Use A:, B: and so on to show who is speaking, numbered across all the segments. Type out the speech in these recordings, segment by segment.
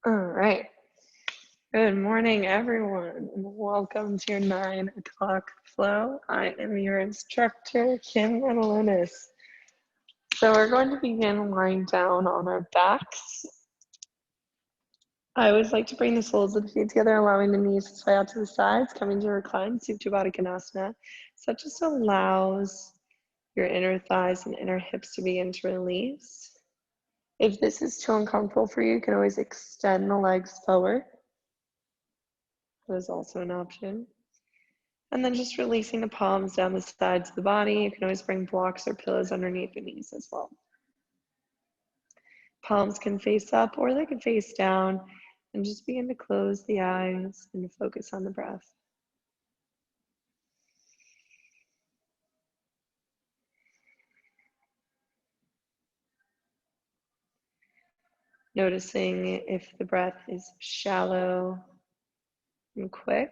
A: All right. Good morning, everyone, and welcome to your 9 o'clock flow. I am your instructor, Kim Analonis. So we're going to begin lying down on our backs. I always like to bring the soles of the feet together, allowing the knees to sway out to the sides, coming to recline, Supta Baddha Konasana. So that just allows your inner thighs and inner hips to begin to release. If this is too uncomfortable for you, you can always extend the legs forward. That is also an option. And then just releasing the palms down the sides of the body. You can always bring blocks or pillows underneath the knees as well. Palms can face up or they can face down, and just begin to close the eyes and focus on the breath. Noticing if the breath is shallow and quick,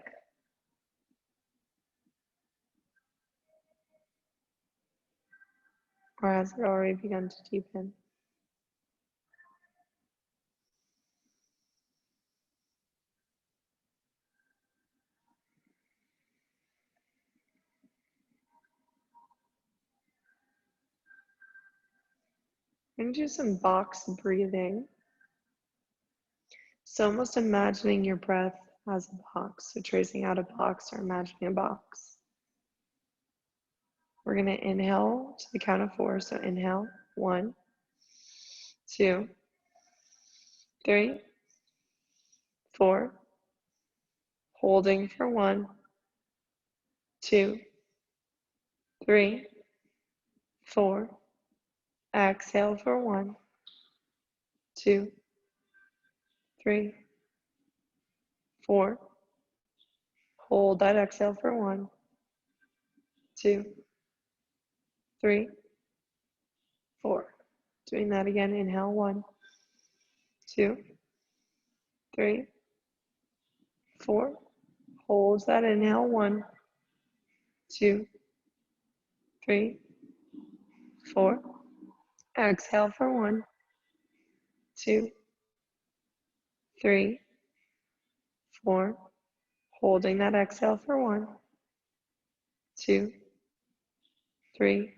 A: or has it already begun to deepen? And do some box breathing. So almost imagining your breath as a box. So tracing out a box or imagining a box. We're going to inhale to the count of 4. So inhale, 1, 2, 3, 4. Holding for 1, 2, 3, 4. Exhale for 1, 2, 3, 4. Hold that exhale for 1, 2, 3, 4. Doing that again. Inhale, 1, 2, 3, 4. Hold that inhale, 1, 2, 3, 4. Exhale for 1, 2, 3, 4. Holding that exhale for 1, 2, 3,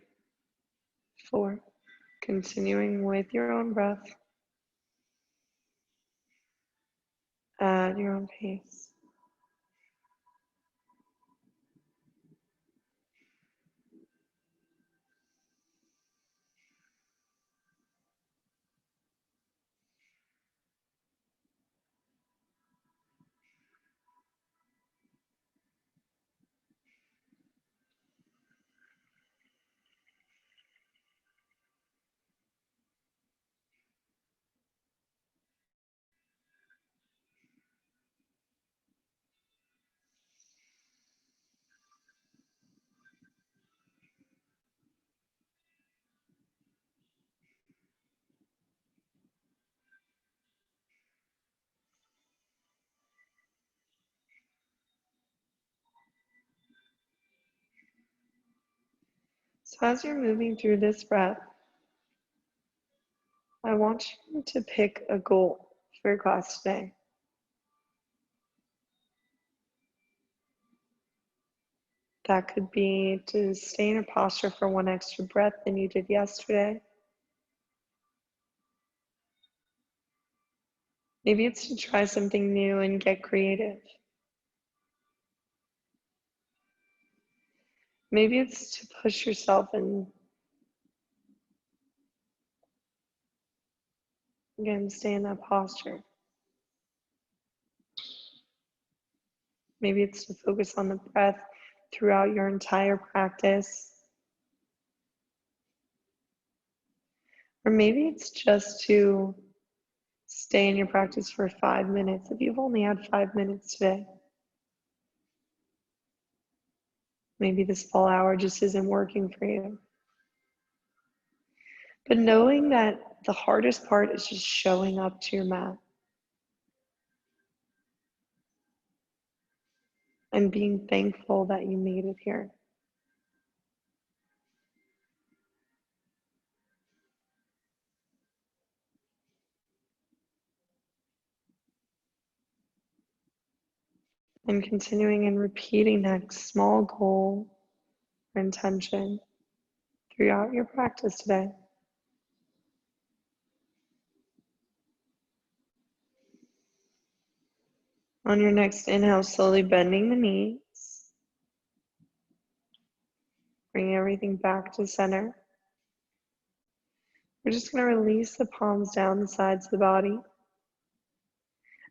A: 4. Continuing with your own breath at your own pace. So as you're moving through this breath, I want you to pick a goal for your class today. That could be to stay in a posture for 1 extra breath than you did yesterday. Maybe it's to try something new and get creative. Maybe it's to push yourself and again, stay in that posture. Maybe it's to focus on the breath throughout your entire practice. Or maybe it's just to stay in your practice for 5 minutes if you've only had 5 minutes today. Maybe this full hour just isn't working for you. But knowing that the hardest part is just showing up to your mat and being thankful that you made it here. And continuing and repeating that small goal or intention throughout your practice today. On your next inhale, slowly bending the knees. Bring everything back to center. We're just going to release the palms down the sides of the body.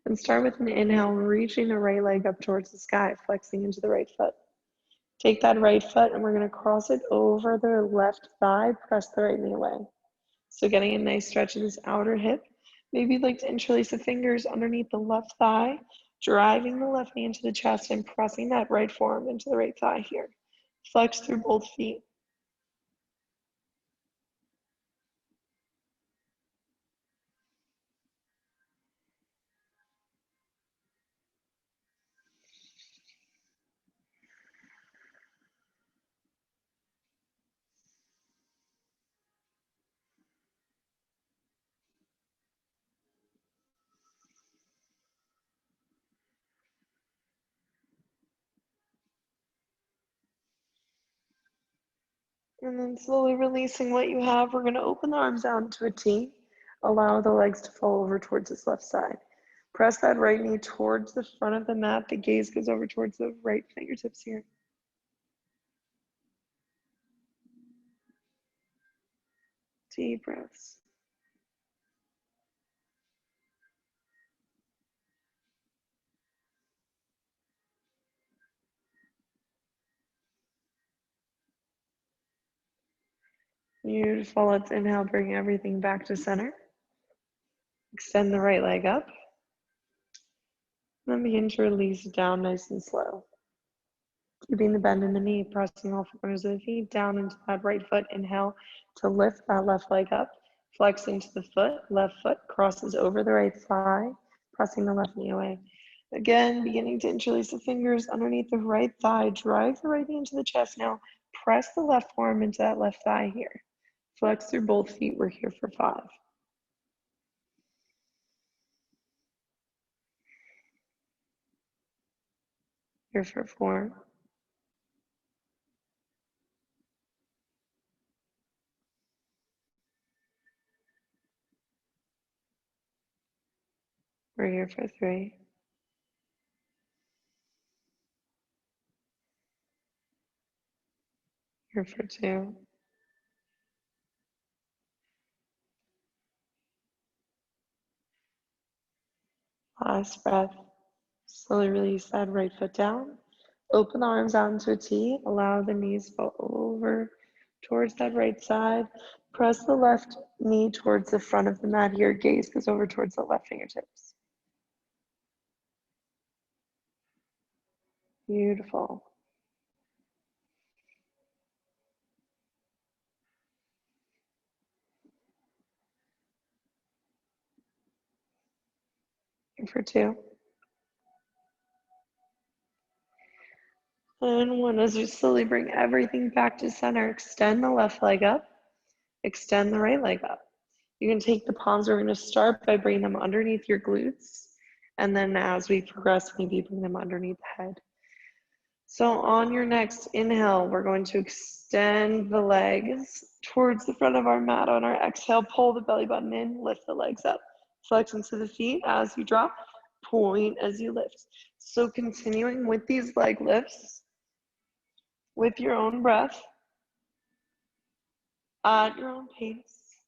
A: And start with an inhale, reaching the right leg up towards the sky, flexing into the right foot. Take that right foot and we're going to cross it over the left thigh, press the right knee away. So getting a nice stretch in this outer hip. Maybe you'd like to interlace the fingers underneath the left thigh, driving the left knee into the chest and pressing that right forearm into the right thigh here. Flex through both feet. And then slowly releasing what you have, we're going to open the arms out into a T. Allow the legs to fall over towards this left side. Press that right knee towards the front of the mat. The gaze goes over towards the right fingertips here. Deep breaths. Beautiful. Let's inhale, bring everything back to center. Extend the right leg up. Then begin to release down nice and slow. Keeping the bend in the knee, pressing all four corners of the feet down into that right foot. Inhale to lift that left leg up. Flex into the foot. Left foot crosses over the right thigh, pressing the left knee away. Again, beginning to interlace the fingers underneath the right thigh. Drive the right knee into the chest. Now press the left forearm into that left thigh here. Flex through both feet. We're here for 5. Here for 4. We're here for 3. Here for 2. Last breath. Slowly release that right foot down. Open the arms out into a T. Allow the knees to fall over towards that right side. Press the left knee towards the front of the mat here. Gaze goes over towards the left fingertips. Beautiful. Here for 2. And 1. As we slowly bring everything back to center, extend the left leg up. Extend the right leg up. You can take the palms. We're going to start by bringing them underneath your glutes. And then as we progress, maybe bring them underneath the head. So on your next inhale, we're going to extend the legs towards the front of our mat. On our exhale, pull the belly button in, lift the legs up. Flex into the feet as you drop, point as you lift. So continuing with these leg lifts with your own breath at your own pace.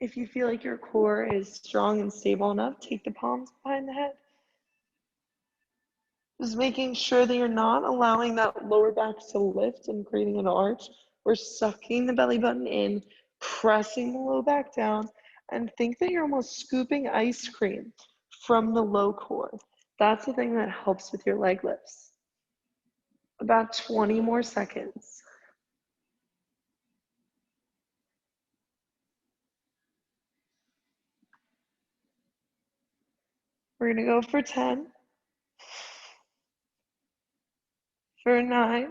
A: If you feel like your core is strong and stable enough, take the palms behind the head. Just making sure that you're not allowing that lower back to lift and creating an arch. We're sucking the belly button in, pressing the low back down, and think that you're almost scooping ice cream from the low core. That's the thing that helps with your leg lifts. About 20 more seconds. We're gonna go for 10, for 9,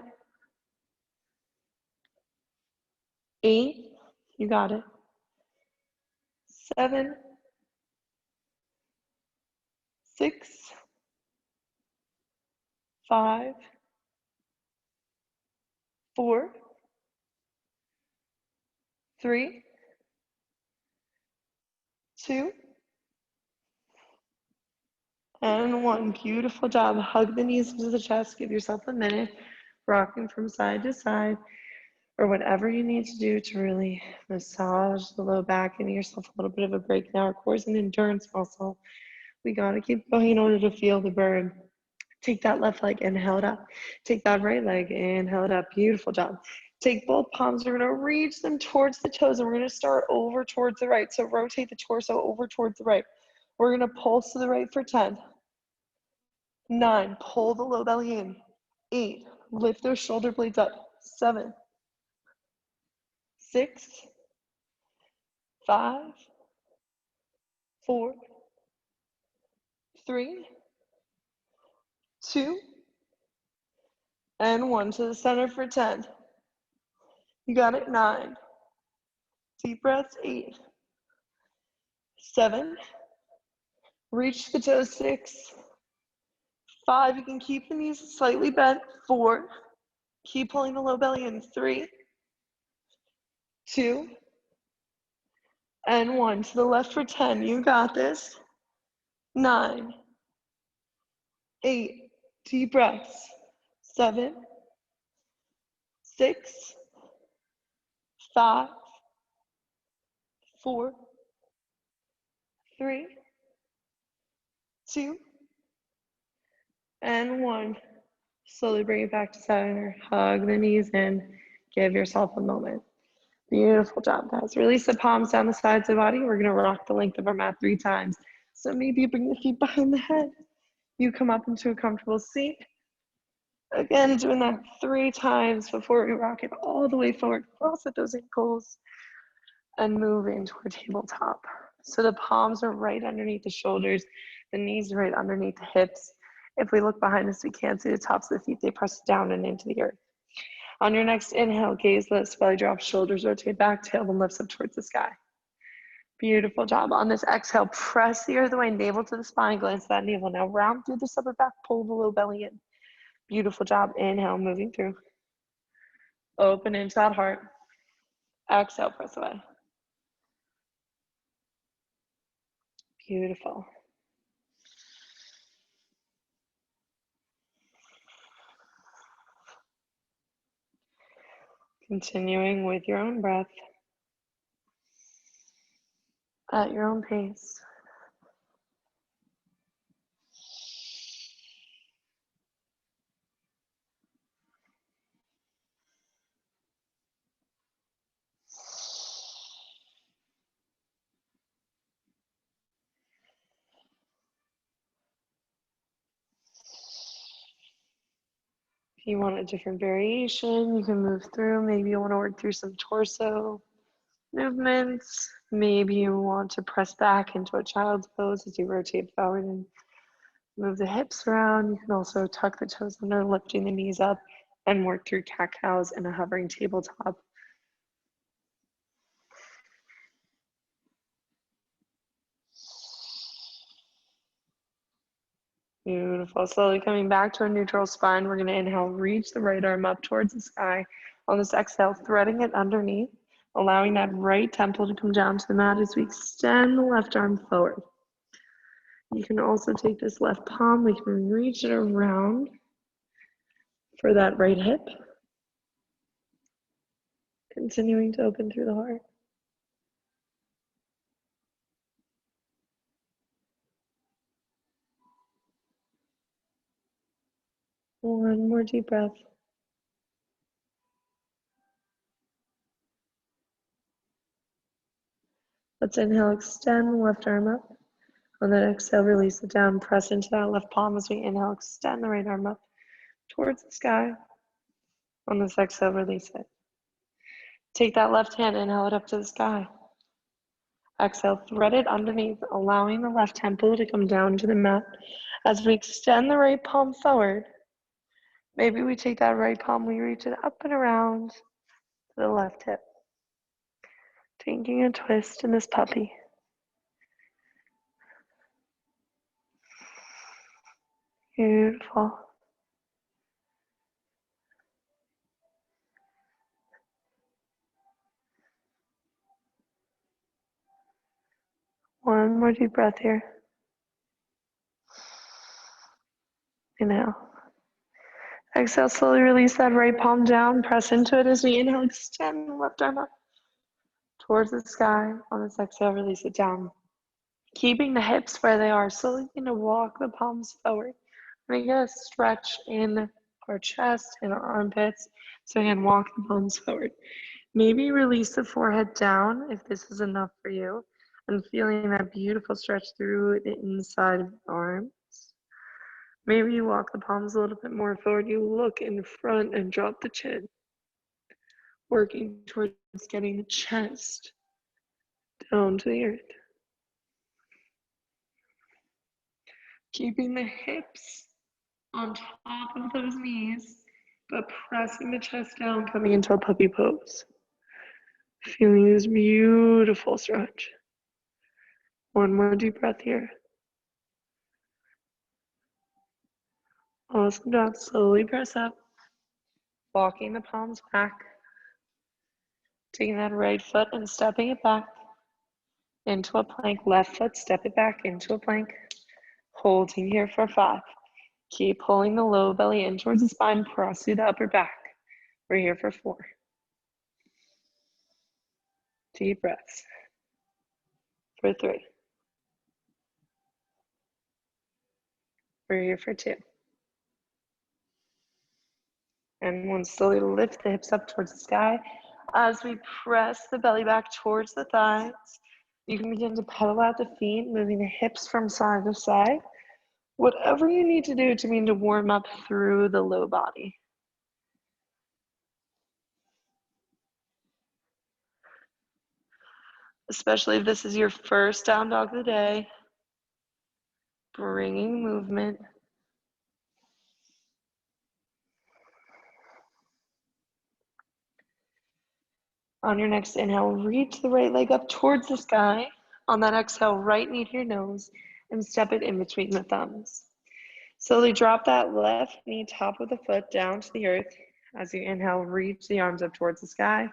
A: 8, you got it, 7, 6, 5, 4, 3, 2, and 1. Beautiful job. Hug the knees into the chest. Give yourself a minute, rocking from side to side, or whatever you need to do to really massage the low back and give yourself a little bit of a break. Now, our core is an endurance muscle. We got to keep going in order to feel the burn. Take that left leg, inhale it up. Take that right leg, inhale it up. Beautiful job. Take both palms, we're gonna reach them towards the toes, and we're gonna start over towards the right. So rotate the torso over towards the right. We're gonna pulse to the right for 10, 9, pull the low belly in, 8, lift those shoulder blades up, 7, 6, 5, 4, 3, 2, and 1. To the center for 10. You got it, 9. Deep breaths, 8, 7, reach the toes, 6, 5, you can keep the knees slightly bent, 4, keep pulling the low belly in, 3, 2, and 1. To the left for 10, you got this, 9, 8, deep breaths, 7, 6, 5, 4, 3, 2, and 1. Slowly bring it back to center. Hug the knees in. Give yourself a moment. Beautiful job, guys. Release the palms down the sides of the body. We're going to rock the length of our mat 3 times. So maybe you bring the feet behind the head. You come up into a comfortable seat. Again, doing that 3 times before we rock it all the way forward. Cross at those ankles and move into our tabletop. So the palms are right underneath the shoulders. The knees are right underneath the hips. If we look behind us, we can't see the tops of the feet. They press down and into the earth. On your next inhale, gaze lifts, belly drops, shoulders rotate back, tailbone lifts up towards the sky. Beautiful job. On this exhale, press the earth away, navel to the spine, glance that navel. Now round through the upper back, pull the low belly in. Beautiful job. Inhale, moving through. Open into that heart. Exhale, press away. Beautiful. Continuing with your own breath at your own pace. If you want a different variation, you can move through. Maybe you want to work through some torso movements. Maybe you want to press back into a child's pose as you rotate forward and move the hips around. You can also tuck the toes under, lifting the knees up, and work through cat-cows and a hovering tabletop. Beautiful. Slowly coming back to a neutral spine. We're going to inhale, reach the right arm up towards the sky. On this exhale, threading it underneath, allowing that right temple to come down to the mat as we extend the left arm forward. You can also take this left palm, we can reach it around for that right hip. Continuing to open through the heart. One more deep breath. Let's inhale, extend the left arm up. On that exhale, release it down, press into that left palm as we inhale, extend the right arm up towards the sky. On this exhale, release it. Take that left hand, inhale it up to the sky. Exhale, thread it underneath, allowing the left temple to come down to the mat. As we extend the right palm forward, maybe we take that right palm, we reach it up and around to the left hip. Taking a twist in this puppy. Beautiful. One more deep breath here. Inhale. Exhale, slowly release that right palm down. Press into it as we inhale, extend the left arm up towards the sky. On this exhale, release it down. Keeping the hips where they are, slowly begin to walk the palms forward. We get a stretch in our chest and our armpits. So again, walk the palms forward. Maybe release the forehead down if this is enough for you. And feeling that beautiful stretch through the inside of the arms. Maybe you walk the palms a little bit more forward. You look in front and drop the chin. Working towards getting the chest down to the earth. Keeping the hips on top of those knees, but pressing the chest down, coming into a puppy pose. Feeling this beautiful stretch. One more deep breath here. Awesome job. Slowly press up. Walking the palms back. Taking that right foot and stepping it back into a plank. Left foot, step it back into a plank. Holding here for 5. Keep pulling the low belly in towards the spine. Press through the upper back. We're here for 4. Deep breaths. For 3. We're here for 2. And 1, slowly lift the hips up towards the sky. As we press the belly back towards the thighs, you can begin to pedal out the feet, moving the hips from side to side. Whatever you need to do to begin to warm up through the low body. Especially if this is your first down dog of the day. Bringing movement. On your next inhale, reach the right leg up towards the sky. On that exhale, right knee to your nose and step it in between the thumbs. Slowly drop that left knee top of the foot down to the earth. As you inhale, reach the arms up towards the sky.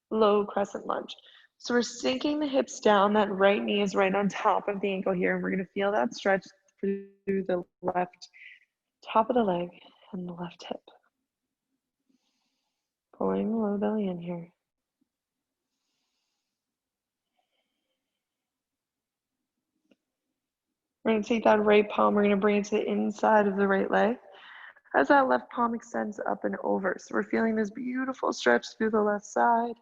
A: Low crescent lunge. So we're sinking the hips down. That right knee is right on top of the ankle here. And we're going to feel that stretch through the left top of the leg and the left hip. Pulling the low belly in here. We're going to take that right palm. We're going to bring it to the inside of the right leg. As that left palm extends up and over. So we're feeling this beautiful stretch through the left side.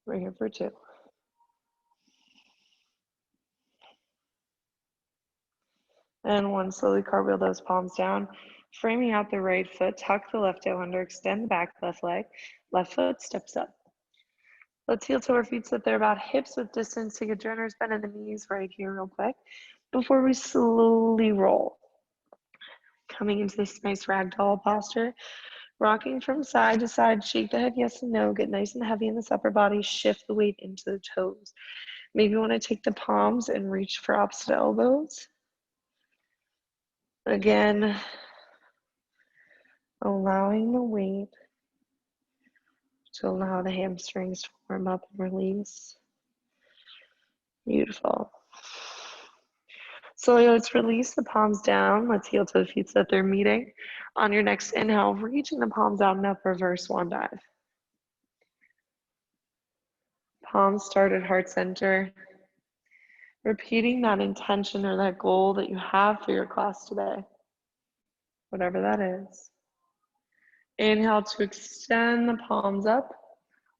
A: We're here for 2. And 1, slowly cartwheel those palms down. Framing out the right foot, tuck the left toe under, extend the back left leg. Left foot steps up. Let's heel to our feet so that they're about hips with distance. Take a generous bend in the knees right here real quick before we slowly roll. Coming into this nice ragdoll posture. Rocking from side to side, shake the head yes and no, get nice and heavy in this upper body, shift the weight into the toes. Maybe you want to take the palms and reach for opposite elbows. Again, allowing the weight to allow the hamstrings to warm up and release. Beautiful. So let's release the palms down. Let's heel to the feet so that they're meeting. On your next inhale, reaching the palms out and up, reverse swan dive. Palms start at heart center. Repeating that intention or that goal that you have for your class today, whatever that is. Inhale to extend the palms up.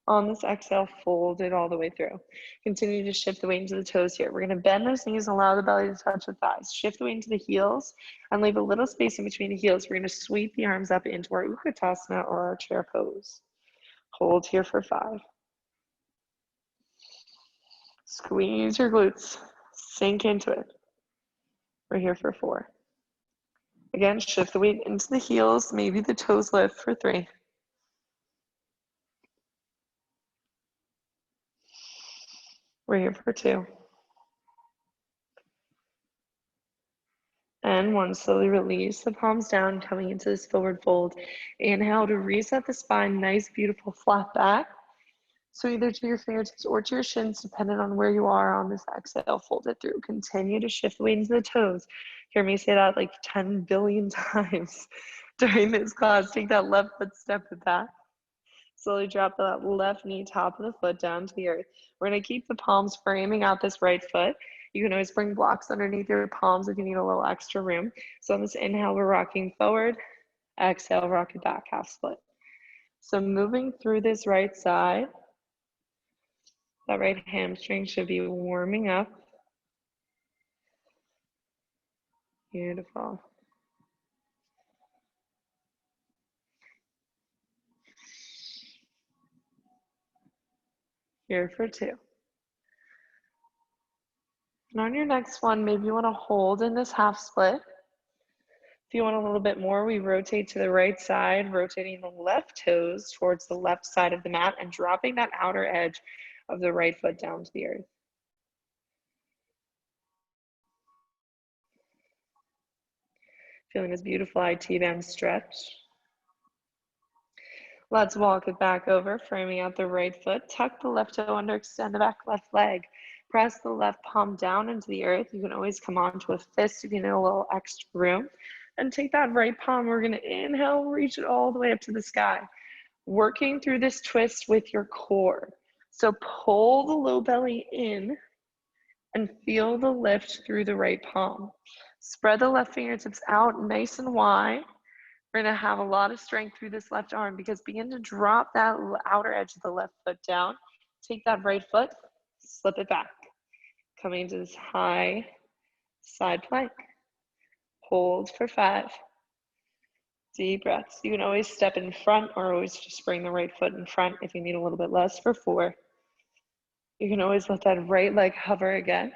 A: On this exhale, fold it all the way through. Continue to shift the weight into the toes here. We're going to bend those knees and allow the belly to touch the thighs. Shift the weight into the heels and leave a little space in between the heels. We're going to sweep the arms up into our Utkatasana or our chair pose. Hold here for 5. Squeeze your glutes. Sink into it. We're here for 4. Again, shift the weight into the heels. Maybe the toes lift for 3. We're here for 2. And 1, slowly release the palms down, coming into this forward fold. Inhale to reset the spine, nice, beautiful, flat back. So either to your fingertips or to your shins, depending on where you are on this exhale, fold it through. Continue to shift the weight into the toes. Hear me say that like 10 billion times during this class. Take that left foot, step it back. Slowly drop that left knee, top of the foot down to the earth. We're gonna keep the palms framing out this right foot. You can always bring blocks underneath your palms if you need a little extra room. So on this inhale, we're rocking forward. Exhale, rock it back, half split. So moving through this right side, that right hamstring should be warming up. Beautiful. Here for 2. And on your next one, maybe you want to hold in this half split. If you want a little bit more, we rotate to the right side, rotating the left toes towards the left side of the mat and dropping that outer edge of the right foot down to the earth. Feeling this beautiful IT band stretch. Let's walk it back over, framing out the right foot. Tuck the left toe under, extend the back left leg. Press the left palm down into the earth. You can always come onto a fist if you need a little extra room. And take that right palm. We're going to inhale, reach it all the way up to the sky. Working through this twist with your core. So pull the low belly in and feel the lift through the right palm. Spread the left fingertips out nice and wide. We're gonna have a lot of strength through this left arm because begin to drop that outer edge of the left foot down. Take that right foot, slip it back. Coming into this high side plank. Hold for 5. Deep breaths. You can always step in front or always just bring the right foot in front if you need a little bit less for 4. You can always let that right leg hover again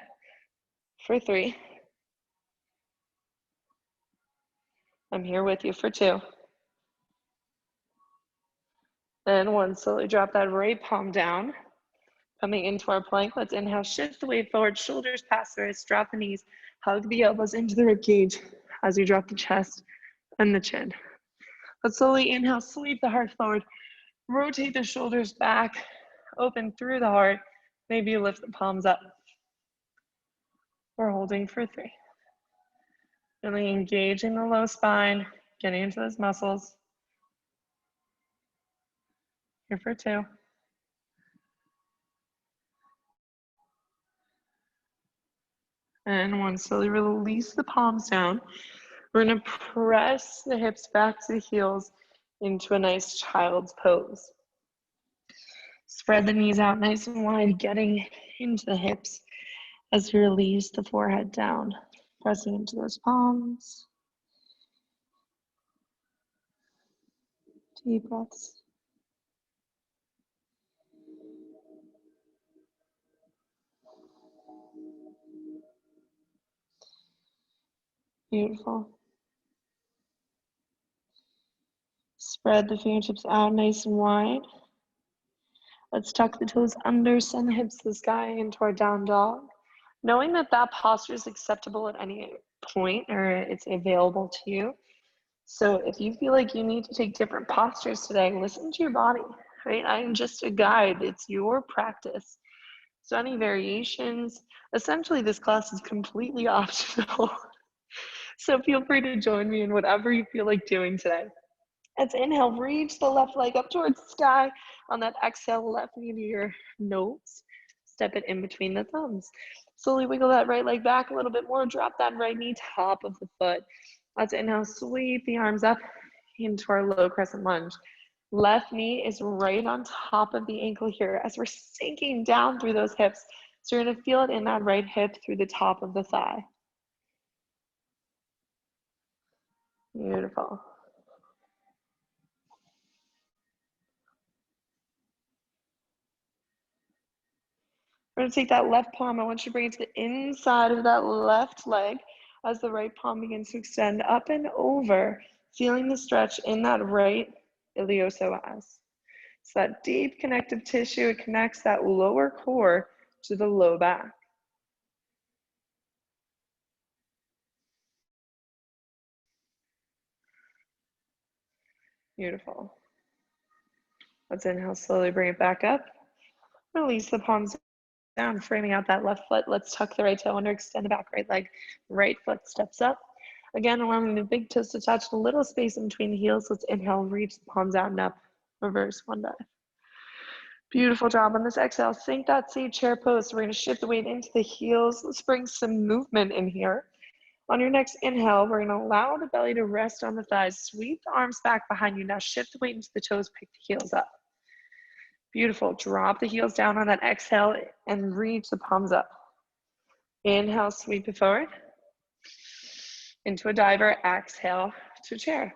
A: for 3. I'm here with you for 2. And 1, slowly drop that right palm down. Coming into our plank, let's inhale, shift the weight forward, shoulders past the wrists, drop the knees, hug the elbows into the rib cage as you drop the chest and the chin. Let's slowly inhale, sweep the heart forward, rotate the shoulders back, open through the heart. Maybe you lift the palms up. We're holding for 3. Really engaging the low spine, getting into those muscles. Here for 2. And 1, slowly release the palms down. We're gonna press the hips back to the heels into a nice child's pose. Spread the knees out nice and wide, getting into the hips as you release the forehead down, pressing into those palms. Deep breaths. Beautiful. Spread the fingertips out nice and wide. Let's tuck the toes under, send the hips to the sky into our down dog. Knowing that that posture is acceptable at any point or it's available to you. So if you feel like you need to take different postures today, listen to your body, right? I am just a guide. It's your practice. So any variations, essentially this class is completely optional. So feel free to join me in whatever you feel like doing today. Let's inhale, reach the left leg up towards the sky. On that exhale, left knee to your nose. Step it in between the thumbs. Slowly wiggle that right leg back a little bit more. Drop that right knee top of the foot. Let's inhale, sweep the arms up into our low crescent lunge. Left knee is right on top of the ankle here as we're sinking down through those hips. So you're gonna feel it in that right hip through the top of the thigh. Beautiful. We're gonna take that left palm. I want you to bring it to the inside of that left leg as the right palm begins to extend up and over, feeling the stretch in that right iliopsoas. So that deep connective tissue, it connects that lower core to the low back. Beautiful. Let's inhale, slowly bring it back up. Release the palms down, framing out that left foot. Let's tuck the right toe under, extend the back right leg. Right foot steps up. Again, allowing the big toes to touch, a little space in between the heels. Let's inhale, reach the palms out and up. Reverse one dive. Beautiful job. On this exhale, sink that seat chair pose. We're going to shift the weight into the heels. Let's bring some movement in here. On your next inhale, we're going to allow the belly to rest on the thighs. Sweep the arms back behind you. Now shift the weight into the toes, pick the heels up. Beautiful. Drop the heels down on that exhale and reach the palms up. Inhale, sweep it forward. Into a diver, exhale to chair.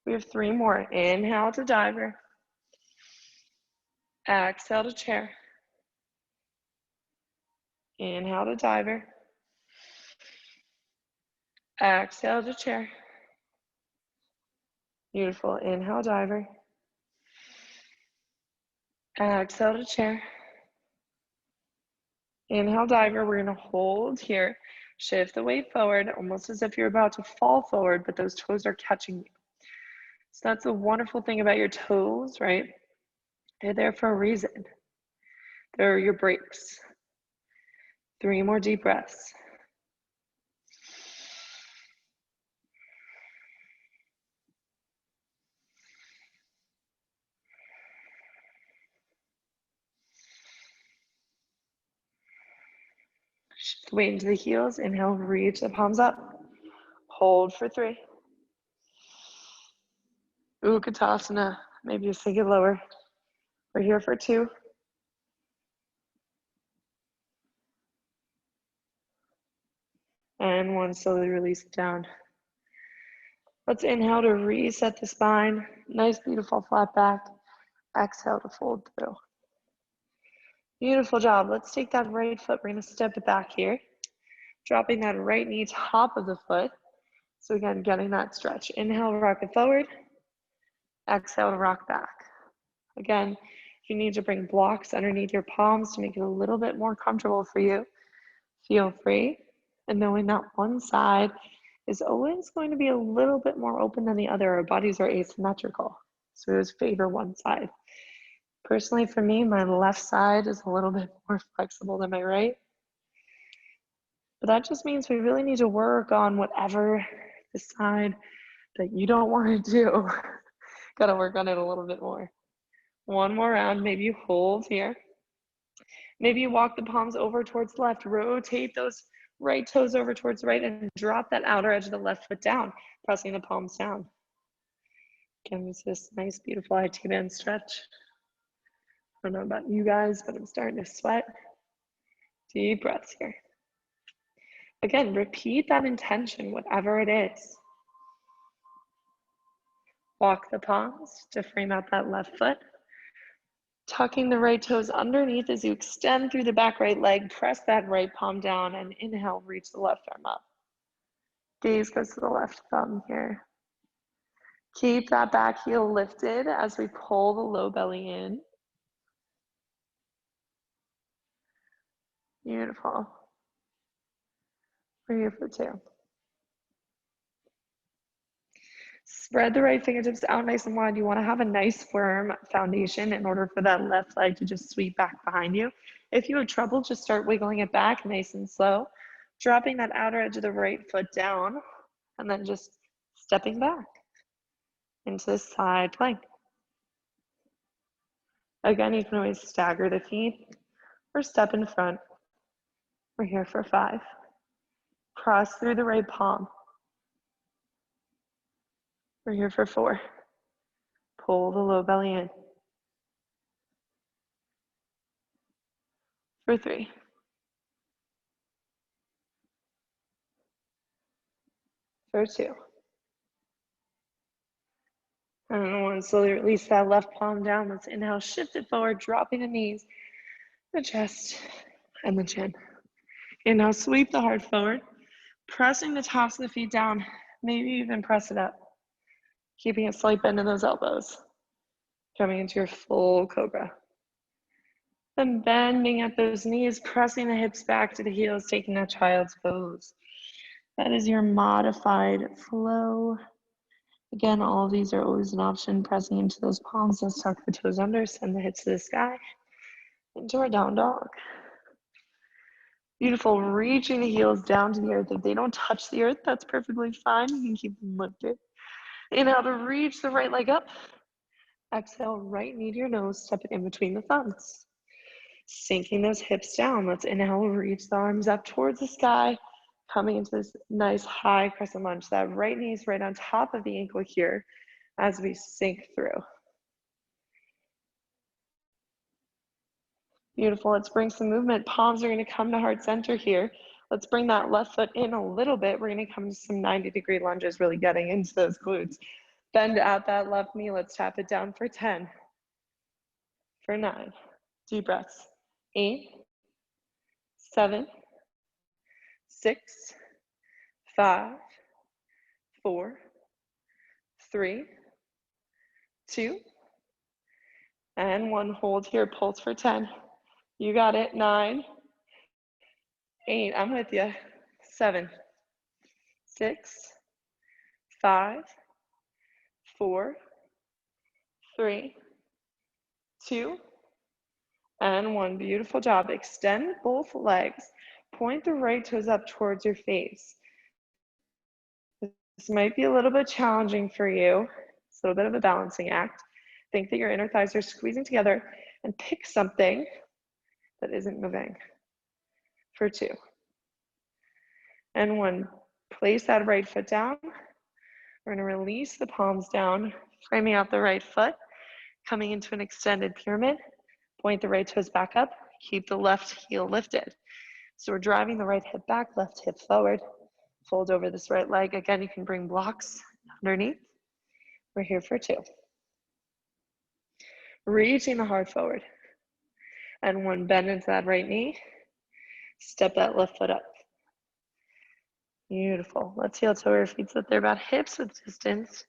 A: We have 3 more. Inhale to diver. Exhale to chair. Inhale to diver. Exhale to chair. Beautiful. Inhale, diver. Exhale to chair. Inhale, diver. We're going to hold here. Shift the weight forward, almost as if you're about to fall forward, but those toes are catching you. So that's the wonderful thing about your toes, right? They're there for a reason. They're your brakes. 3 more deep breaths. Shift the weight into the heels. Inhale, reach the palms up. Hold for 3. Utkatasana. Maybe you sink it lower. We're here for 2. And 1, slowly release it down. Let's inhale to reset the spine. Nice, beautiful flat back. Exhale to fold through. Beautiful job. Let's take that right foot. We're going to step it back here. Dropping that right knee top of the foot. So again, getting that stretch. Inhale, rock it forward. Exhale to rock back. Again, if you need to bring blocks underneath your palms to make it a little bit more comfortable for you, feel free. And knowing that one side is always going to be a little bit more open than the other. Our bodies are asymmetrical, so we always favor one side. Personally, for me, my left side is a little bit more flexible than my right. But that just means we really need to work on whatever the side that you don't want to do. Got to work on it a little bit more. 1 more round. Maybe you hold here. Maybe you walk the palms over towards the left. Rotate those right toes over towards the right and drop that outer edge of the left foot down, pressing the palms down. Again, it's this nice, beautiful IT band stretch. I don't know about you guys, but I'm starting to sweat. Deep breaths here. Again, repeat that intention, whatever it is. Walk the palms to frame out that left foot. Tucking the right toes underneath as you extend through the back right leg. Press that right palm down and inhale, reach the left arm up. Gaze goes to the left thumb here. Keep that back heel lifted as we pull the low belly in. Beautiful. We're here for 2. Spread the right fingertips out nice and wide. You want to have a nice firm foundation in order for that left leg to just sweep back behind you. If you have trouble, just start wiggling it back nice and slow. Dropping that outer edge of the right foot down and then just stepping back into the side plank. Again, you can always stagger the feet or step in front. We're here for 5. Cross through the right palm. We're here for 4. Pull the low belly in. For 3. For 2. And 1, slowly release that left palm down. Let's inhale, shift it forward, dropping the knees, the chest, and the chin. Inhale, sweep the heart forward, pressing the tops of the feet down, maybe even press it up. Keeping a slight bend in those elbows. Coming into your full cobra. Then bending at those knees, pressing the hips back to the heels, taking that child's pose. That is your modified flow. Again, all of these are always an option. Pressing into those palms, let's tuck the toes under, send the hips to the sky. into our down dog. Beautiful, reaching the heels down to the earth. If they don't touch the earth, that's perfectly fine. You can keep them lifted. Inhale to reach the right leg up. Exhale, right knee to your nose, step it in between the thumbs. Sinking those hips down. Let's inhale, reach the arms up towards the sky, coming into this nice high crescent lunge. That right knee is right on top of the ankle here as we sink through. Beautiful. Let's bring some movement. Palms are going to come to heart center here. Let's bring that left foot in a little bit. We're going to come to some 90-degree lunges, really getting into those glutes. Bend out that left knee. Let's tap it down for 10, for 9. Deep breaths. 8, 7, 6, 5, 4, 3, 2, and 1. Hold here. Pulse for 10. You got it. 9, 8. I'm with you. 7, 6, 5, 4, 3, 2, and 1. Beautiful job. Extend both legs. Point the right toes up towards your face. This might be a little bit challenging for you. It's a little bit of a balancing act. Think that your inner thighs are squeezing together and pick something that isn't moving. For 2. And 1. Place that right foot down. We're going to release the palms down, framing out the right foot, coming into an extended pyramid. Point the right toes back up. Keep the left heel lifted. So we're driving the right hip back, left hip forward. Fold over this right leg. Again, you can bring blocks underneath. We're here for 2. Reaching the heart forward. And 1. Bend into that right knee. Step that left foot up. Beautiful. Let's heel toe our feet so that they're about hips width distance.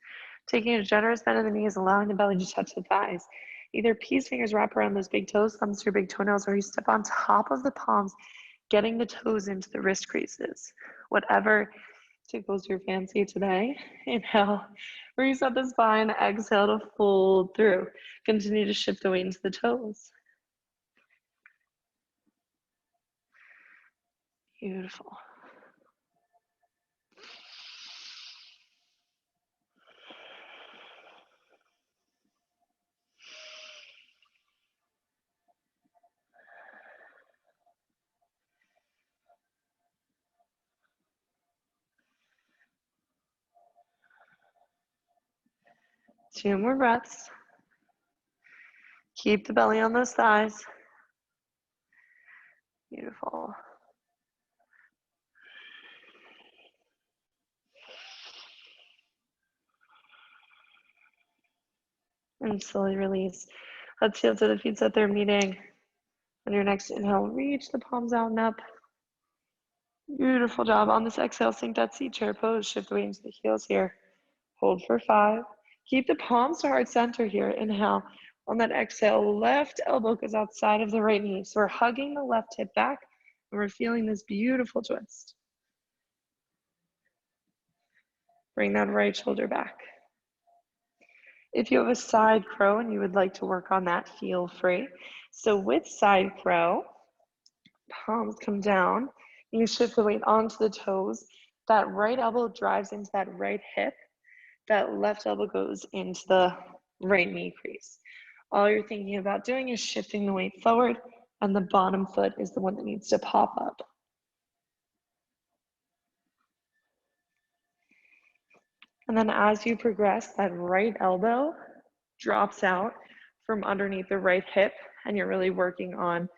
A: Taking a generous bend of the knees, allowing the belly to touch the thighs. Either peace fingers wrap around those big toes, thumbs to your big toenails, or you step on top of the palms, getting the toes into the wrist creases. Whatever tickles your fancy today. Inhale, reset the spine. Exhale to fold through. Continue to shift the weight into the toes. Beautiful. Two more breaths. Keep the belly on those thighs. Beautiful. And slowly release. Let's heel to the feet so that they're meeting. On your next inhale, reach the palms out and up. Beautiful job. On this exhale, sink that seat chair pose. Shift the weight into the heels here. Hold for 5. Keep the palms to heart center here. Inhale. On that exhale, left elbow goes outside of the right knee. So we're hugging the left hip back and we're feeling this beautiful twist. Bring that right shoulder back. If you have a side crow and you would like to work on that, feel free. So with side crow, palms come down. You shift the weight onto the toes. That right elbow drives into that right hip. That left elbow goes into the right knee crease. All you're thinking about doing is shifting the weight forward, and the bottom foot is the one that needs to pop up. And then as you progress, that right elbow drops out from underneath the right hip, and you're really working on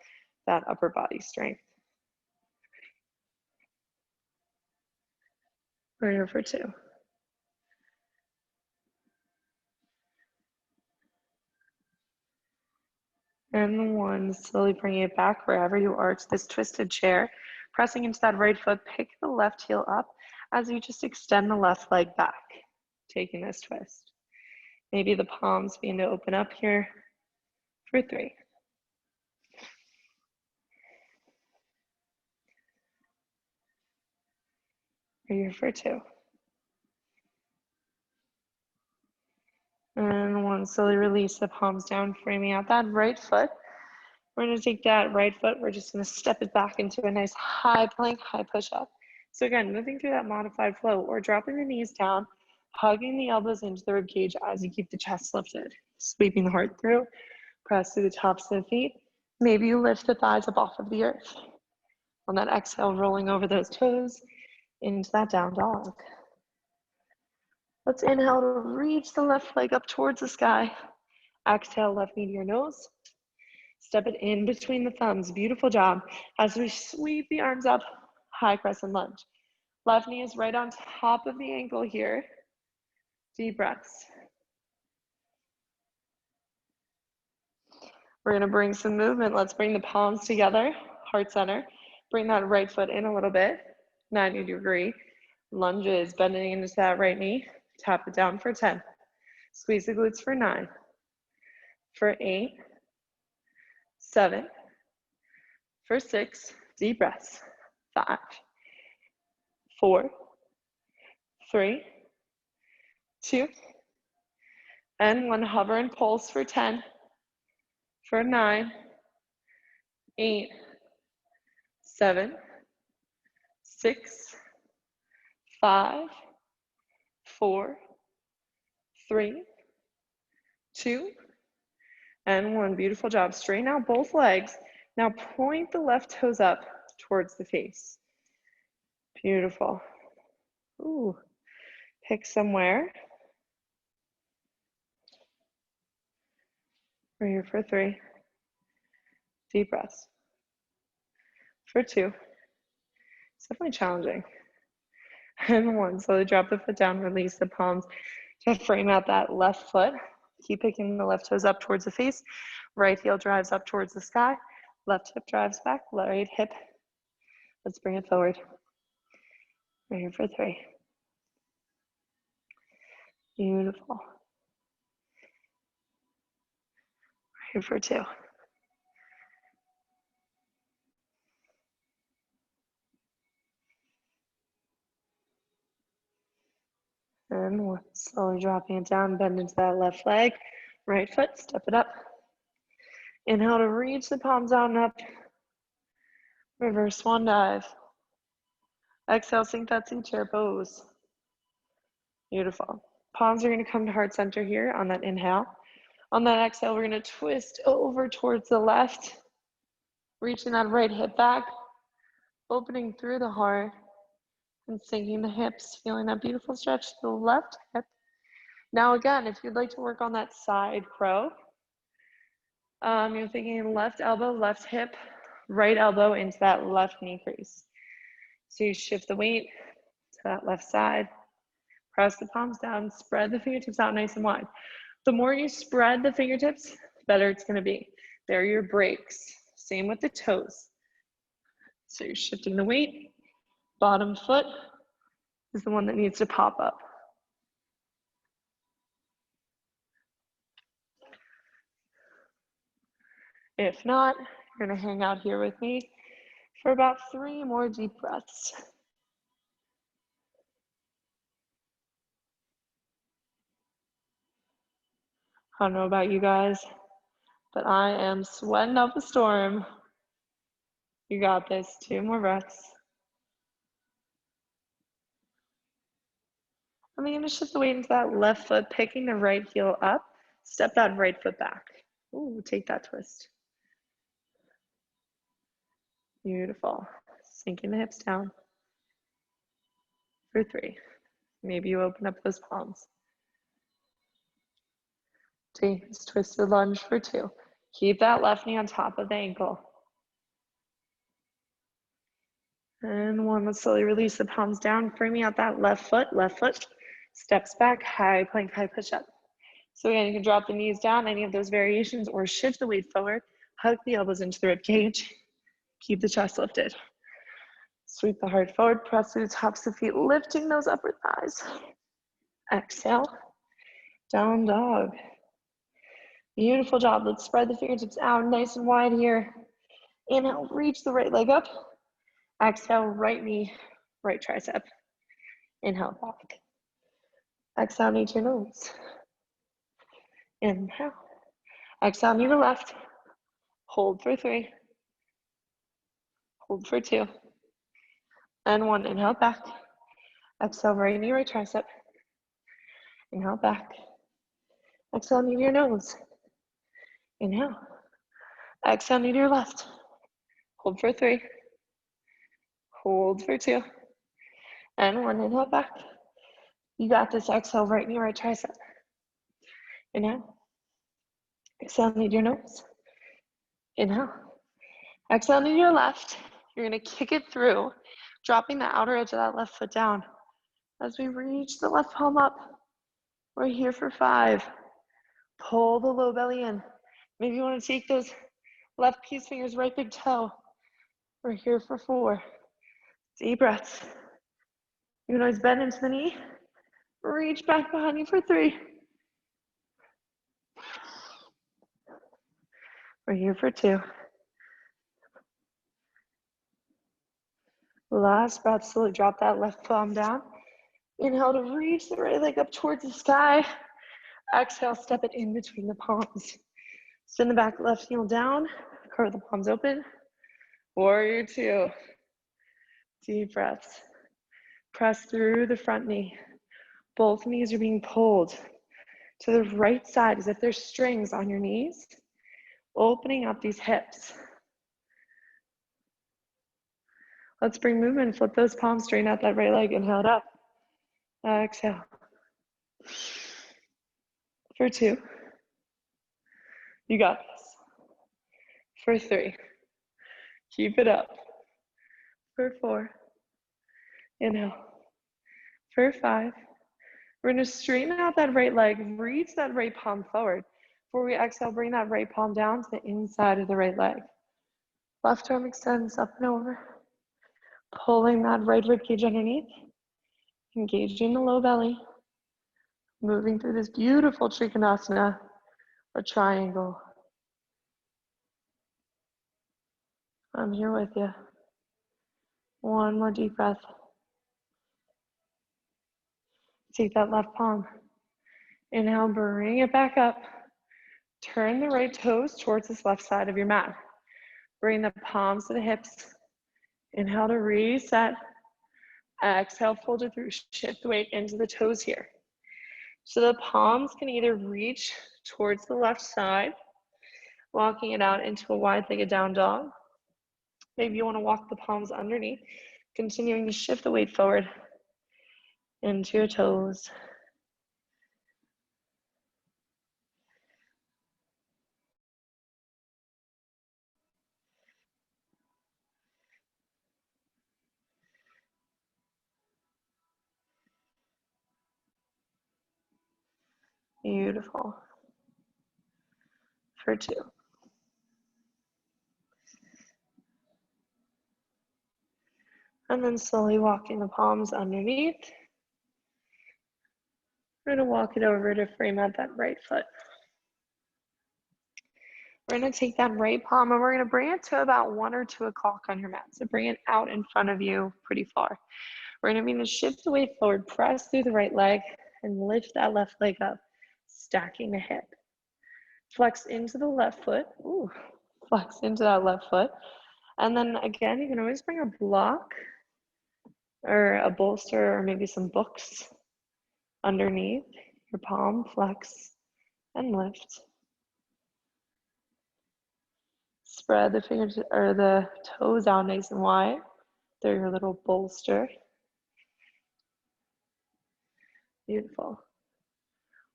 A: that upper body strength. We're here for 2. And 1, slowly bring it back wherever you are to this twisted chair. Pressing into that right foot, pick the left heel up as you just extend the left leg back, taking this twist. Maybe the palms begin to open up here for 3. We're here for 2. And 1, slowly release the palms down, framing out that right foot. We're gonna take that right foot, we're just gonna step it back into a nice high plank, high push-up. So again, moving through that modified flow or dropping the knees down, hugging the elbows into the rib cage as you keep the chest lifted, sweeping the heart through, press through the tops of the feet. Maybe you lift the thighs up off of the earth. On that exhale, rolling over those toes into that down dog. Let's inhale to reach the left leg up towards the sky. Exhale, left knee to your nose. Step it in between the thumbs. Beautiful job. As we sweep the arms up, high crescent lunge. Left knee is right on top of the ankle here. Deep breaths. We're gonna bring some movement. Let's bring the palms together, heart center. Bring that right foot in a little bit, 90-degree. Lunges, bending into that right knee. Tap it down for 10. Squeeze the glutes for 9. For 8. 7. For 6. Deep breaths. 5. 4. 3. 2. And 1. Hover and pulse for 10. For 9. 8. 7. 6. 5. 4. 3. 2. And 1. Beautiful job. Straighten out both legs. Now point the left toes up towards the face. Beautiful. Ooh. Pick somewhere. We're here for 3. Deep breaths. For 2. It's definitely challenging. And 1. Slowly drop the foot down, release the palms to frame out that left foot. Keep picking the left toes up towards the face. Right heel drives up towards the sky. Left hip drives back. Right hip. Let's bring it forward. We're here for 3. Beautiful. We're here for 2. And 1. Slowly dropping it down, bend into that left leg. Right foot, step it up. Inhale to reach the palms out and up. Reverse swan dive. Exhale, sink that seat chair pose. Beautiful. Palms are going to come to heart center here on that inhale. On that exhale, we're going to twist over towards the left, reaching that right hip back, opening through the heart, and sinking the hips, feeling that beautiful stretch to the left hip. Now again, if you'd like to work on that side crow, you're thinking left elbow, left hip, right elbow into that left knee crease. So you shift the weight to that left side, press the palms down, spread the fingertips out nice and wide. The more you spread the fingertips, the better it's gonna be. They're your breaks. Same with the toes. So you're shifting the weight. Bottom foot is the one that needs to pop up. If not, you're gonna hang out here with me for about 3 more deep breaths. I don't know about you guys, but I am sweating up a storm. You got this. 2 more breaths. I'm going to shift the weight into that left foot, picking the right heel up. Step that right foot back. Ooh, take that twist. Beautiful. Sinking the hips down. For 3. Maybe you open up those palms. Take this twisted lunge for 2. Keep that left knee on top of the ankle. And 1, let's slowly release the palms down, framing out that left foot, steps back, high plank, high push-up. So again, you can drop the knees down, any of those variations, or shift the weight forward, hug the elbows into the rib cage, keep the chest lifted. Sweep the heart forward, press through the tops of the feet, lifting those upper thighs. Exhale, down dog. Beautiful job. Let's spread the fingertips out nice and wide here. Inhale, reach the right leg up. Exhale, right knee, right tricep. Inhale, back. Exhale, knee to your nose. Inhale. Exhale, knee to left. Hold for 3. Hold for 2. And 1. Inhale back. Exhale, right knee, right tricep. Inhale back. Exhale, knee to your nose. Inhale. Exhale, knee to your left. Hold for 3. Hold for 2. And 1. Inhale back. You got this. Exhale, right knee, right tricep. Inhale. Exhale, knee to your nose. Inhale. Exhale, knee to your left. You're going to kick it through, dropping the outer edge of that left foot down. As we reach the left palm up, we're here for 5. Pull the low belly in. Maybe you want to take those left peace fingers, right big toe. We're here for 4. Deep breaths. You can always bend into the knee. Reach back behind you for 3. We're here for 2. Last breath, slowly drop that left palm down. Inhale to reach the right leg up towards the sky. Exhale, step it in between the palms. Send the back left heel down, curve the palms open. Warrior 2. Deep breaths. Press through the front knee. Both knees are being pulled to the right side as if there's strings on your knees, opening up these hips. Let's bring movement. Flip those palms, straighten out that right leg, inhale it up. Exhale. For 2. You got this. For 3. Keep it up. For 4. Inhale. For 5. We're going to straighten out that right leg, reach that right palm forward. Before we exhale, bring that right palm down to the inside of the right leg. Left arm extends up and over. Pulling that right rib cage underneath. Engaging the low belly. Moving through this beautiful Trikonasana, or triangle. I'm here with you. 1 more deep breath. Take that left palm. Inhale, bring it back up. Turn the right toes towards this left side of your mat. Bring the palms to the hips. Inhale to reset. Exhale, fold it through. Shift the weight into the toes here. So the palms can either reach towards the left side, walking it out into a wide-legged down dog. Maybe you want to walk the palms underneath, continuing to shift the weight forward into your toes. Beautiful. For 2. And then slowly walking the palms underneath. We're going to walk it over to frame out that right foot. We're going to take that right palm and we're going to bring it to about 1 or 2 o'clock on your mat. So bring it out in front of you pretty far. We're going to begin to shift the weight forward, press through the right leg, and lift that left leg up, stacking the hip. Flex into the left foot. Ooh, flex into that left foot. And then again, you can always bring a block or a bolster or maybe some books underneath your palm, flex and lift. Spread the fingers or the toes out nice and wide. They're your little bolster. Beautiful.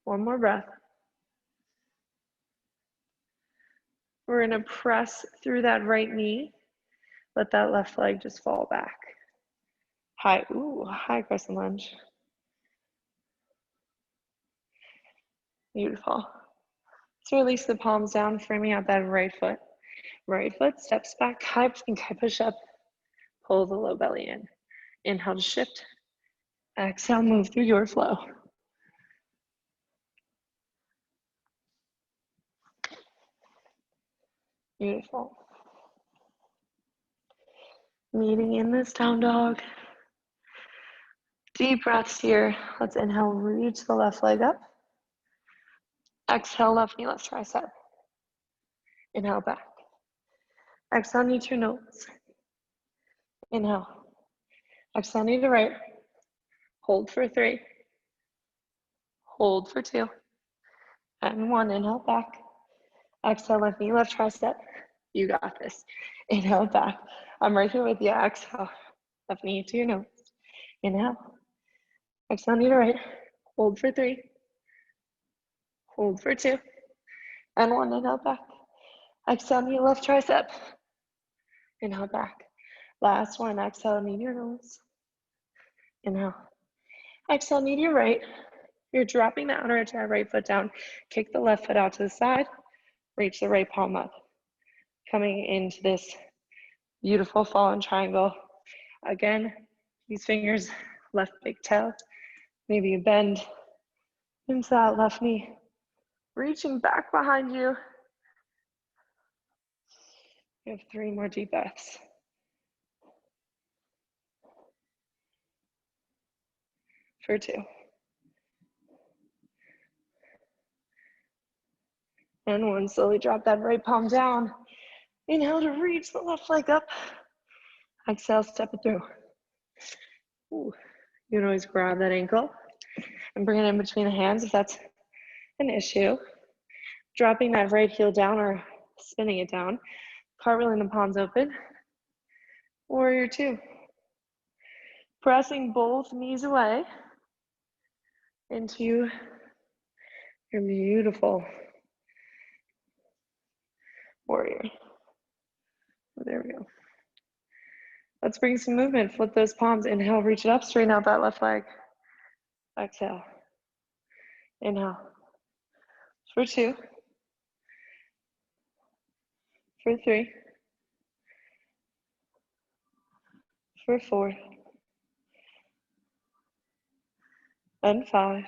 A: 1 more breath. We're going to press through that right knee. Let that left leg just fall back. High crescent lunge. Beautiful. So release the palms down, framing out that right foot. Right foot steps back, high plank, high push up. Pull the low belly in. Inhale to shift. Exhale, move through your flow. Beautiful. Meeting in this down dog. Deep breaths here. Let's inhale, reach the left leg up. Exhale, left knee, left tricep. Inhale back. Exhale, knee to nose. Inhale. Exhale, knee to right. Hold for 3. Hold for 2. And 1. Inhale back. Exhale, left knee, left tricep. You got this. Inhale back. I'm right here with you. Exhale. Left knee to your nose. Inhale. Exhale, knee to right. Hold for 3. Hold for 2. And 1. Inhale back. Exhale, knee, left tricep. Inhale back. Last one. Exhale, knee to your nose. Inhale. Exhale, knee to your right. You're dropping the outer edge of that right foot down. Kick the left foot out to the side. Reach the right palm up. Coming into this beautiful fallen triangle. Again, these fingers, left big toe. Maybe you bend into that left knee. Reaching back behind you. You have 3 more deep breaths. For 2. And 1. Slowly drop that right palm down. Inhale to reach the left leg up. Exhale, step it through. Ooh. You can always grab that ankle and bring it in between the hands if that's an issue. Dropping that right heel down or spinning it down. Cartwheeling the palms open. Warrior 2. Pressing both knees away into your beautiful warrior. There we go. Let's bring some movement. Flip those palms. Inhale, reach it up, straighten out that left leg. Exhale. Inhale. For 2. For 3. For 4. And 5.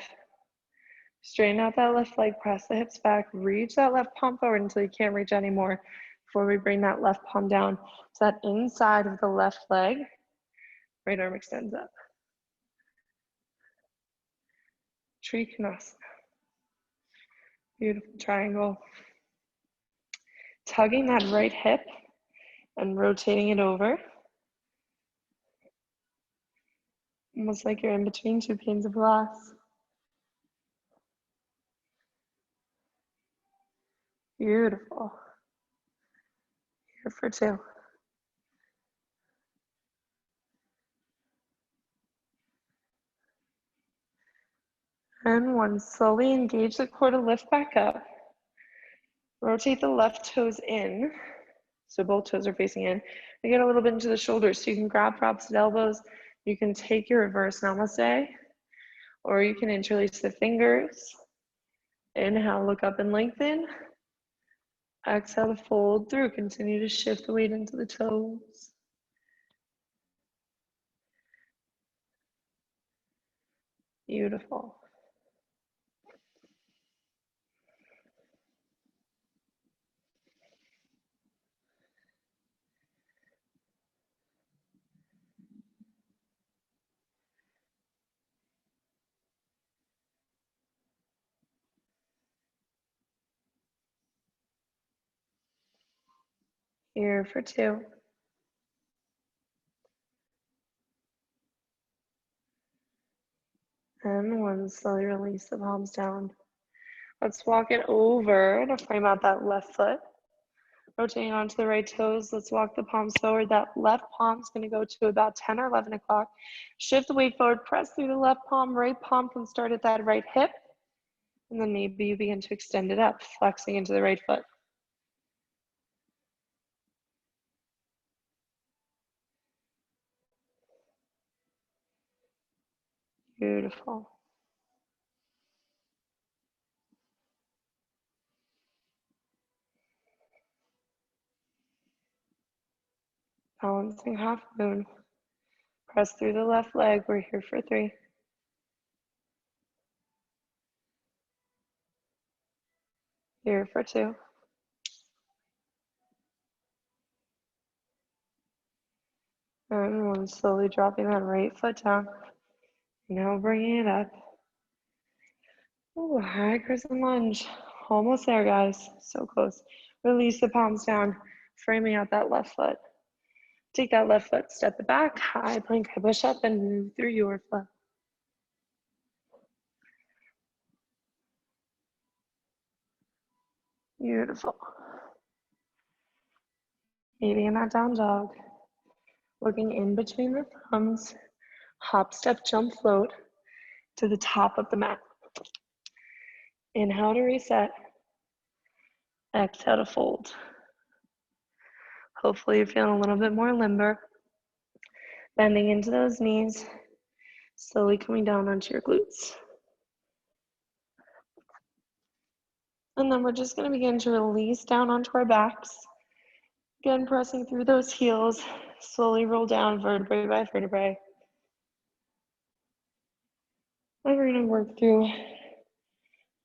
A: Straighten out that left leg, press the hips back, reach that left palm forward until you can't reach anymore before we bring that left palm down to that inside of the left leg. Right arm extends up. Trikonasana. Beautiful triangle. Tugging that right hip and rotating it over. Almost like you're in between 2 panes of glass. Beautiful. Here for 2. And 1. Slowly engage the core to lift back up. Rotate the left toes in. So both toes are facing in. You get a little bit into the shoulders. So you can grab for opposite elbows. You can take your reverse namaste. Or you can interlace the fingers. Inhale, look up and lengthen. Exhale to fold through. Continue to shift the weight into the toes. Beautiful. Here for 2. And 1. Slowly release the palms down. Let's walk it over to frame out that left foot. Rotating onto the right toes. Let's walk the palms forward. That left palm is going to go to about 10 or 11 o'clock. Shift the weight forward. Press through the left palm. Right palm can start at that right hip. And then maybe you begin to extend it up, flexing into the right foot. Beautiful. Balancing half moon. Press through the left leg. We're here for 3. Here for 2. And 1. Slowly dropping that right foot down. Now bringing it up. Ooh, high crescent lunge. Almost there, guys. So close. Release the palms down. framing out that left foot. Take that left foot, step it back, high plank, high push up, and move through your flow. Beautiful. Maybe in that down dog. Looking in between the thumbs, hop, step, jump, float to the top of the mat. Inhale to reset. Exhale to fold. Hopefully you're feeling a little bit more limber. Bending into those knees, slowly coming down onto your glutes. And then we're just going to begin to release down onto our backs. Again, pressing through those heels, slowly roll down vertebrae by vertebrae. And we're going to work through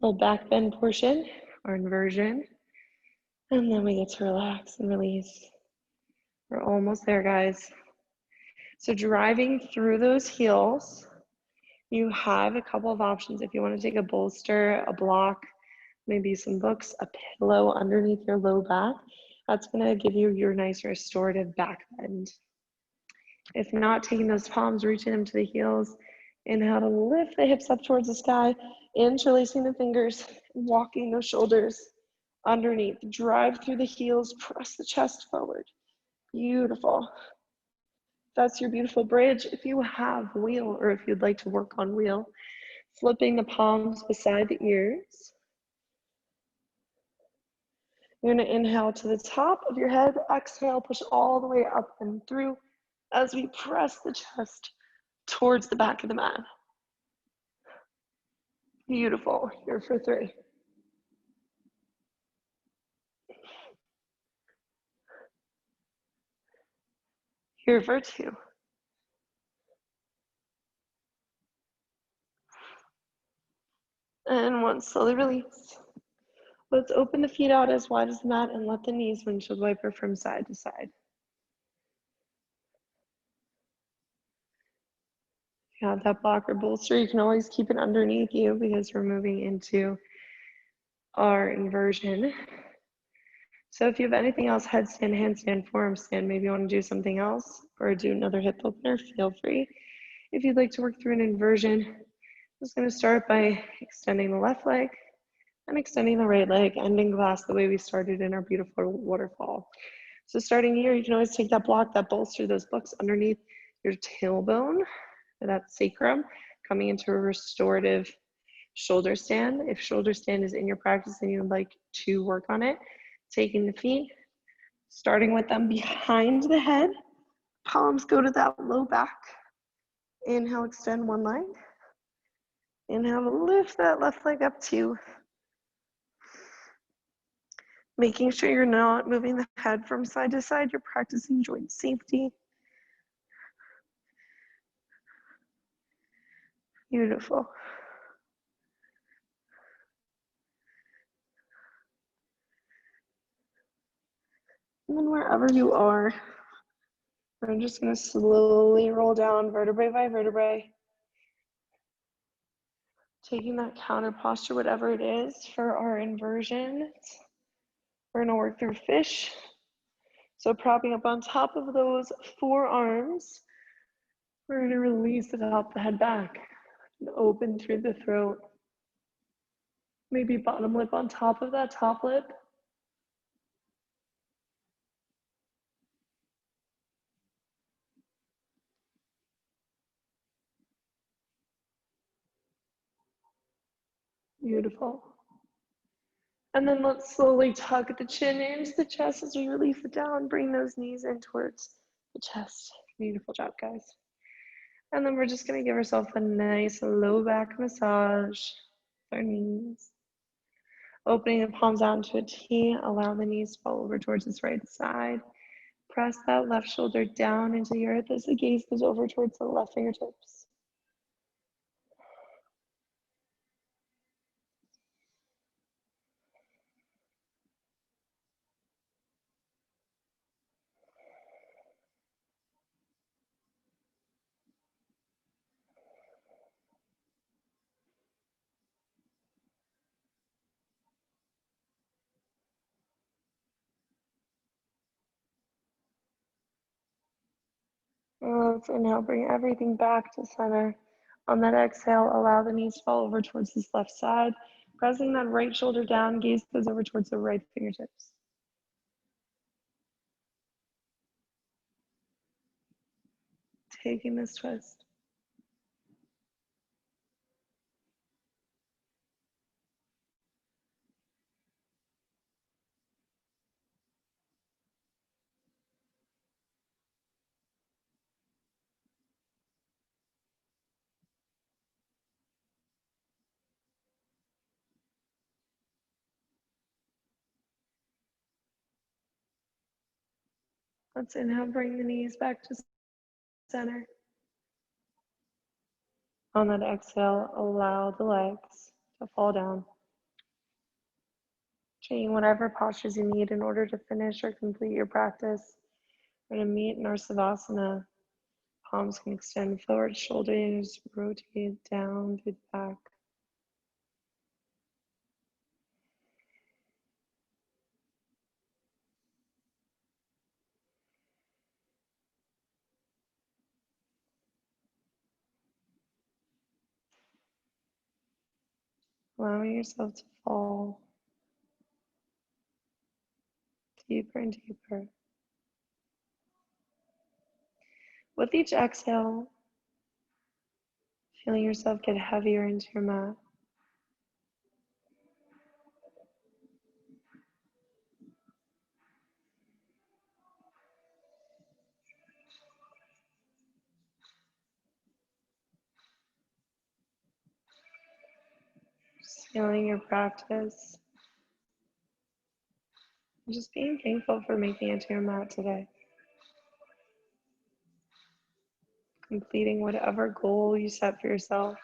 A: the back bend portion, or inversion. And then we get to relax and release. We're almost there, guys. So driving through those heels, you have a couple of options. If you want to take a bolster, a block, maybe some books, a pillow underneath your low back, that's going to give you your nice restorative back bend. If not, taking those palms, reaching them to the heels, inhale to lift the hips up towards the sky, interlacing the fingers, walking those shoulders underneath. Drive through the heels, press the chest forward. Beautiful. That's your beautiful bridge. If you have wheel, or if you'd like to work on wheel, flipping the palms beside the ears. You're going to inhale to the top of your head, exhale, push all the way up and through as we press the chest towards the back of the mat. Beautiful. Here for 3. Here for 2. And 1, slowly release. Let's open the feet out as wide as the mat and let the knees windshield wiper from side to side. If you have that block or bolster, you can always keep it underneath you because we're moving into our inversion. So if you have anything else, headstand, handstand, forearm stand, maybe you want to do something else or do another hip opener, feel free. If you'd like to work through an inversion, I'm just going to start by extending the left leg and extending the right leg, ending glass the way we started in our beautiful waterfall. So starting here, you can always take that block, that bolster, those books underneath your tailbone, that sacrum, coming into a restorative shoulder stand. If shoulder stand is in your practice and you'd like to work on it, taking the feet, starting with them behind the head, palms go to that low back. Inhale, extend one leg. Inhale, lift that left leg up 2. Making sure you're not moving the head from side to side, you're practicing joint safety. Beautiful. And then wherever you are, we're just going to slowly roll down vertebrae by vertebrae. Taking that counter posture, whatever it is, for our inversion. We're going to work through fish. So propping up on top of those forearms, we're going to release the top of the head back and open through the throat. Maybe bottom lip on top of that top lip. Beautiful. And then let's slowly tuck the chin into the chest as we release it down. Bring those knees in towards the chest. Beautiful job, guys. And then we're just going to give ourselves a nice low back massage with our knees. Opening the palms out into a T, allow the knees to fall over towards its right side. Press that left shoulder down into the earth as the gaze goes over towards the left fingertips. Let's inhale, bring everything back to center. On that exhale, allow the knees to fall over towards this left side. Pressing that right shoulder down, gaze goes over towards the right fingertips. Taking this twist. Let's inhale, bring the knees back to center. On that exhale, allow the legs to fall down. Changing whatever postures you need in order to finish or complete your practice. We're going to meet in our Savasana. Palms can extend forward, shoulders rotate down through the back. Allowing yourself to fall deeper and deeper. With each exhale, feeling yourself get heavier into your mat. Just feeling your practice. Just being thankful for making it to your mat today. Completing whatever goal you set for yourself.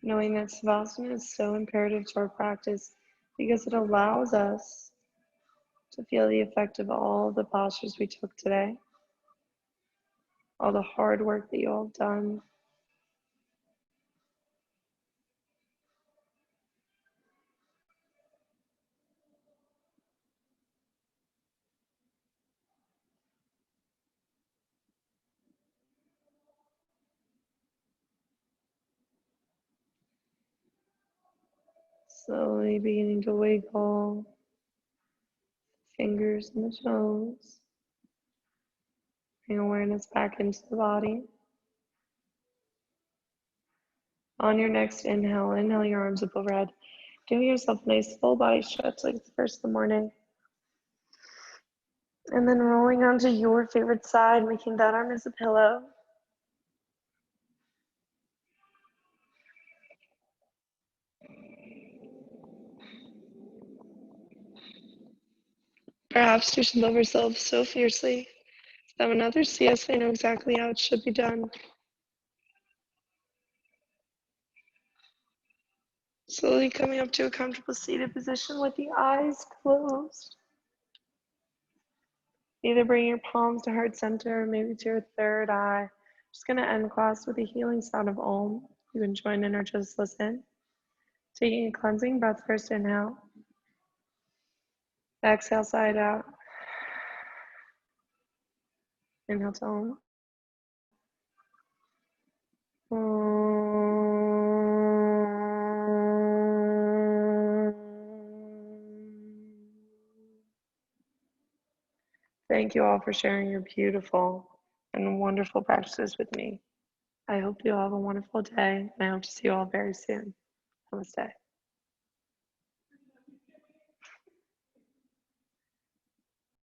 A: Knowing that Savasana is so imperative to our practice because it allows us to feel the effect of all the postures we took today, all the hard work that you all have done. Slowly beginning to wiggle fingers and the toes. Bring awareness back into the body. On your next inhale, inhale your arms up overhead. Giving yourself a nice full body stretch like the first of the morning. And then rolling onto your favorite side, making that arm as a pillow. Perhaps we should love ourselves so fiercely that when others see us, they know exactly how it should be done. Slowly coming up to a comfortable seated position with the eyes closed. Either bring your palms to heart center or maybe to your third eye. Just going to end class with a healing sound of Om. You can join in or just listen. Taking a cleansing breath, first inhale. Exhale, side out. Inhale to Om. Thank you all for sharing your beautiful and wonderful practices with me. I hope you all have a wonderful day, and I hope to see you all very soon. Namaste.